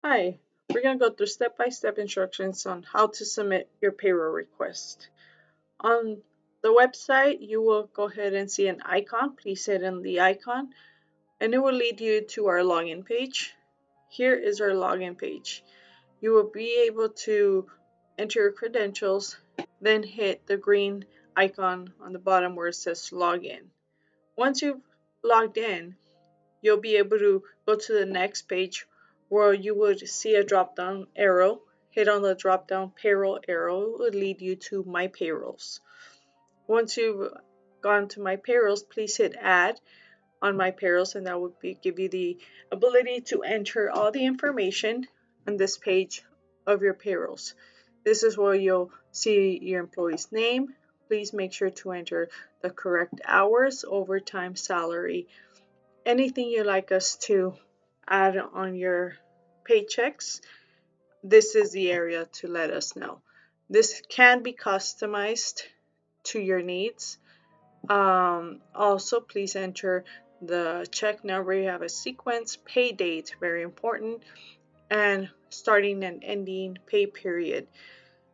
Hi, we're going to go through step-by-step instructions on how to submit your payroll request. On the website, you will go ahead and see an icon. Please hit on the icon and it will lead you to our login page. Here is our login page. You will be able to enter your credentials, then hit the green icon on the bottom where it says login. Once you've logged in, you'll be able to go to the next page where you would see a drop down arrow. Hit on the drop down payroll arrow. It would lead you to my payrolls. Once you've gone to my payrolls, please hit add on my payrolls, and that would give you the ability to enter all the information on this page of your payrolls. This is where you'll see your employee's name. Please make sure to enter the correct hours, overtime, salary, anything you'd like us to add on your paychecks. This is the area to let us know. This can be customized to your needs. Also, please enter the check number. You have a sequence, pay date, very important, and starting and ending pay period.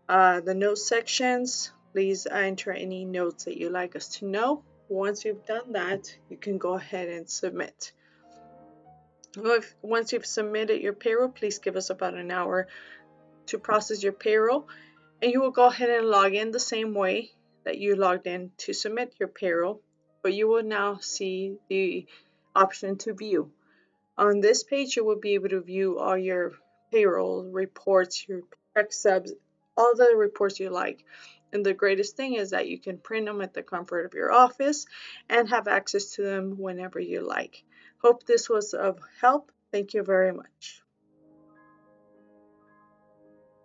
The note sections, please enter any notes that you'd like us to know. Once you've done that, you can go ahead and submit. Once you've submitted your payroll, please give us about an hour to process your payroll, and you will go ahead and log in the same way that you logged in to submit your payroll, but you will now see the option to view. On this page, you will be able to view all your payroll reports, your check stubs, all the reports you like. And the greatest thing is that you can print them at the comfort of your office and have access to them whenever you like. Hope this was of help. Thank you very much.